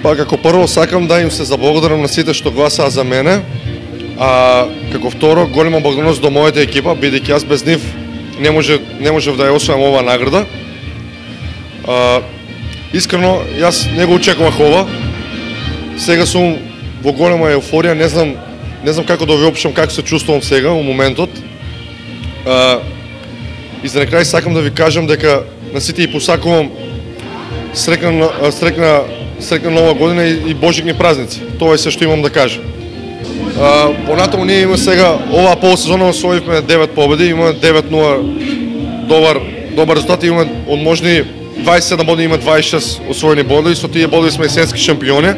Па како прво сакам да им се заблагодарам на сите што гласаа за мене, а како второ голема благодарност до мојата екипа, бидејќи јас без нив не можев да ја освојам оваа награда. Искрено, јас не го очекувах ова. Сега сум во голема еуфорија, не знам како да ви опишам како се чувствувам сега во моментот. И за на крај сакам да ви кажам дека на сите и посакувам срекна нова година и божигни празници. Тоа е се што имам да кажам. Понатаму ние имаме сега оваа полусезона освоивме 9 победи, имаме 9-0 добар резултат, имаме од можни 27 боди, има 26 освоени бодови, со тие бодови сме есенски шампиони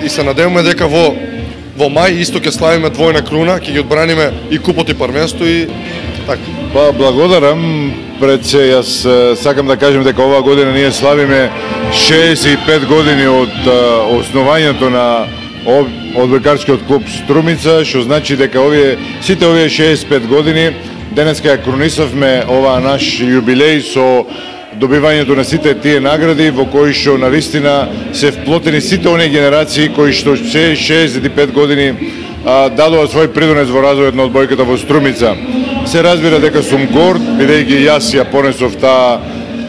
и се надеваме дека во мај исто ќе славиме двојна круна, ќе ги одбраниме и купот и првенство и така. Па благодарам. Пред се јас сакам да кажем дека оваа година ние славиме 65 години од основањето на одбојкарскиот клуб Струмица, што значи дека сите овие 65 години денеска ја кронисавме оваа наш јубилеј со добивањето на сите тие награди во кои што навистина се вплотени сите оние генерации кои што се 65 години дадоа свој придонес во развојот на одбојката во Струмица. Се разбира дека сум горд, бидејќи јас ја понесов таа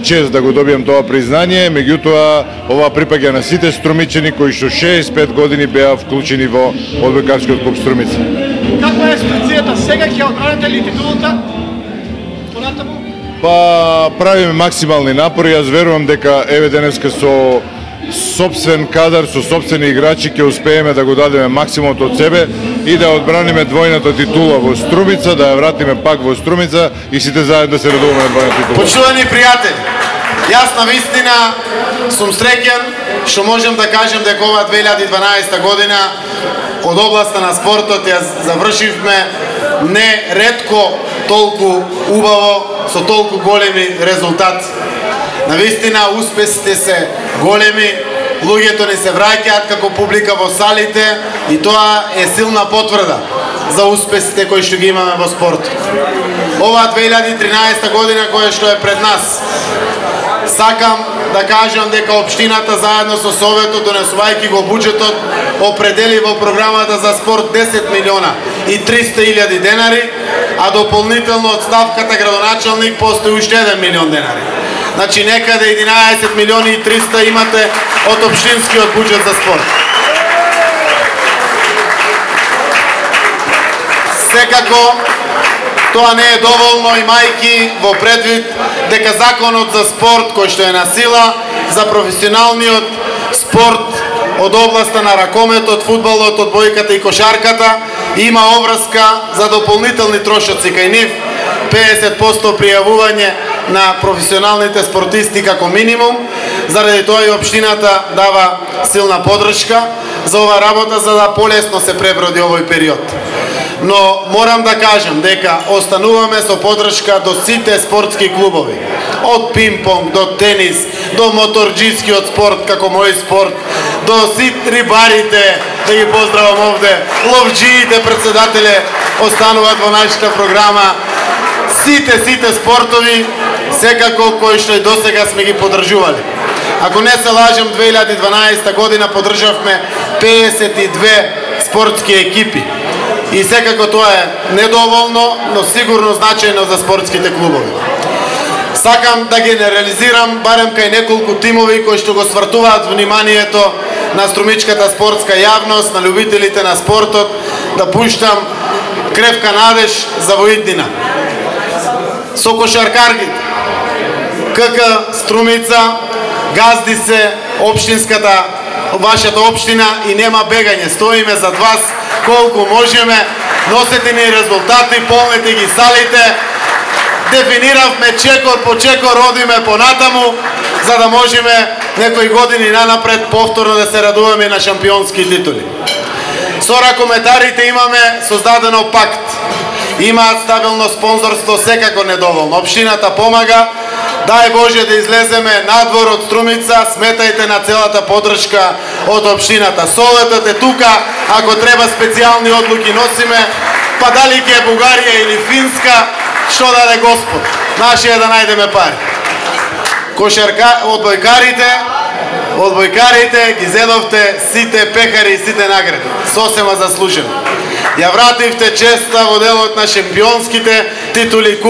чест да го добијам тоа признание, меѓутоа ова припаѓа на сите струмичани кои што 65 години беа вклучени во одбојкарскиот клуб Струмица. Каква е експрецијата сега, ќе одбраните ли титулата? Понатаму? Па правиме максимални напори, јас верувам дека еве денеска со сопствен кадар, со сопствени играчи ќе успееме да го дадеме максимумот од себе и да одбраниме двојната титула во Струмица, да ја вратиме пак во Струмица и сите заедно да се радуваме на двојната титула. Почувани пријатели, јас навистина сум среќен што можем да кажем дека ова 2012 година од областа на спортот ја завршивме не ретко толку убаво, со толку големи резултати. Навистина успесите се големи, луѓето ни се враќаат како публика во салите и тоа е силна потврда за успесите кои што ги имаме во спортот. Ова 2013 година која што е пред нас, сакам да кажам дека општината заедно со Советот, донесувајќи го буџетот, определи во програмата за спорт 10 милиона и 300.000 денари, а дополнително од ставката градоначалник постои уште 1 милион денари. Значи некаде 11 милиони и 300 имате од општинскиот буџет за спорт. Секако тоа не е доволно, имајќи во предвид дека законот за спорт кој што е на сила за професионалниот спорт од областа на ракометот, фудбалот, одбојката и кошарката има обврска за дополнителни трошоци кај нив, 50% пријавување на професионалните спортисти како минимум. Заради тоа и општината дава силна поддршка за ова работа за да полесно се преброди овој период. Но морам да кажам дека остануваме со поддршка до сите спортски клубови. Од пинг-понг до тенис, до моторџискиот спорт како мој спорт, до сите рибарите, да ги поздравам овде, ловџиите, председателе, остануваат во нашата програма. Сите спортови, секако кои што и досега сме ги поддржували. Ако не се лажам, 2012 година поддржавме 52 спортски екипи. И секако тоа е недоволно, но сигурно значајно за спортските клубови. Сакам да генерализирам барем кај неколку тимови кои што го свртуваат вниманието на струмичката спортска јавност, на љубителите на спортот, да пуштам кревка надеж за воиднина. Со кошаркарките, КК Струмица, газди се општинската, вашата општина и нема бегање. Стоиме зад вас колку можеме, носете ни резултати, полнете ги салите. Дефиниравме чекор по чекор, одиме понатаму, за да можеме некои години нанапред повторно да се радуваме на шампионски титули. Со ракометарите имаме создадено пакт. Имаат стабилно спонзорство, секако недоволно. Општината помага. Дај Боже да излеземе надвор од Струмица, сметајте на целата поддршка од општината. Советот е тука, ако треба специјални одлуки носиме, па дали ќе е Бугарија или Финска, што даде Господ. Наше е да најдеме пари. Одбојкарите, одбојкарите ги зедовте сите пехари и сите награди. Сосема заслужено. Ја вративте честа во делот на шампионските титули,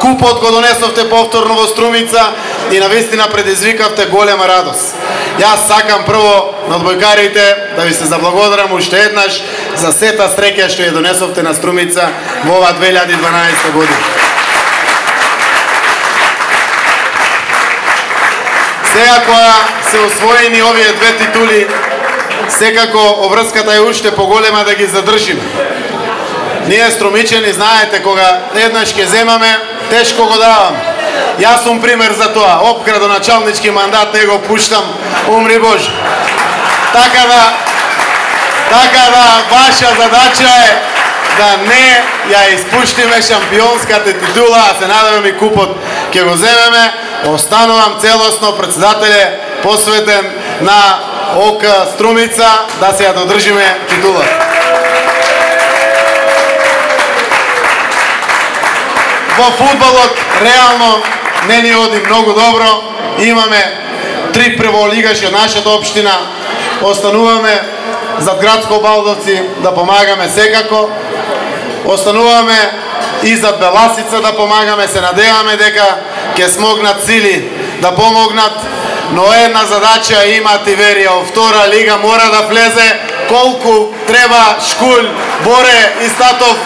купот го донесовте повторно во Струмица и навистина предизвикавте голема радост. Јас сакам прво на одбојкарите да ви се заблагодарам уште еднаш за сета среќа што ја донесовте на Струмица во ова 2012 година. Сега кога се освоени овие две титули, секако обврската е уште поголема да ги задржиме. Ние струмичени, знаете, кога еднаш ќе земаме, тешко го даваме. Јас сум пример за тоа. Оп, градоначалнички мандат не го пуштам, умри Боже. Така да ваша задача е да не ја испуштиме шампионската титула, а се надеваме и купот ќе го земеме. Останувам целосно председателе посветен на ОК Струмица да се ја додржиме титулата. Во фудбалот реално не ни оди многу добро. Имаме 3 прволигаши од нашата општина. Остануваме зад градско Балдовци да помагаме секако. Остануваме и зад Беласица да помагаме. Се надеваме дека ќе смогнат сили да помогнат. Но една задача имат и верија. Во втора лига мора да влезе. Колку треба Шкулј, Боре и Статов,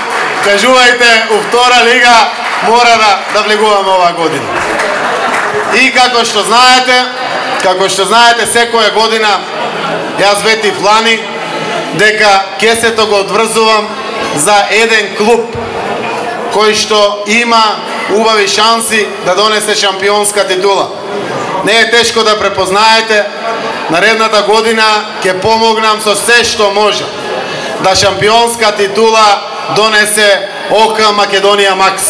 кажувајте, во втора лига мора да влегуваме оваа година. И како што знаете, секоја година јас ветив лани дека кесето го одврзувам за еден клуб кој што има убави шанси да донесе шампионска титула. Не е тешко да препознаете. Наредната година ќе помогнам со се што може да шампионска титула донесе ОК Македонија Макс.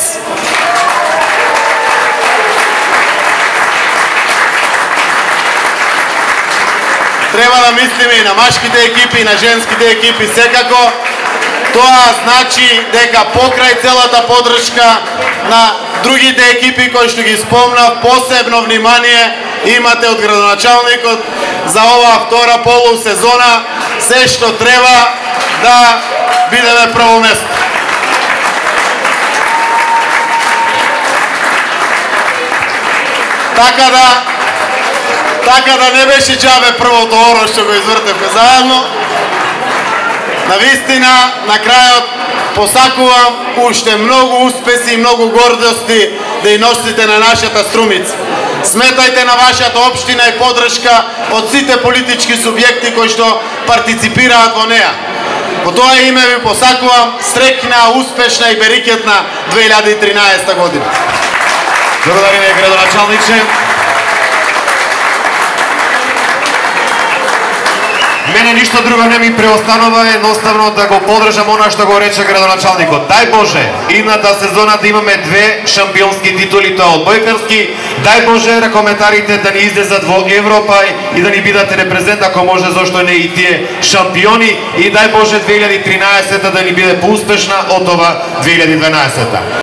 Треба да мислиме и на машките екипи, и на женските екипи секако. Тоа значи дека покрај целата поддршка на другите екипи кои што ги спомнав, посебно внимание имате од градоначалникот за оваа втора полусезона, се што треба да бидеме прво место. Така да не беше џабе првото оро што го извртевме заедно. Навистина, на крајот посакувам уште многу успеси и многу гордости да и носите на нашата Струмица. Сметајте на вашата општина и поддршка од сите политички субјекти кои што партиципираат во неа. Во тоа име ви посакувам среќна, успешна и берикетна 2013 година. Благодариме, градоначалниче. Мене ништо друго не ми преостанува едноставно да го поддржам она што го рече градоначалникот. Дај Боже, идната сезона да имаме 2 шампионски титули, тоа одбојкарски. Дај Боже ракометарите да ни излезат во Европа и да ни бидат репрезент, ако може зошто не и тие шампиони. И дај Боже 2013 да ни биде поуспешна од ова 2012.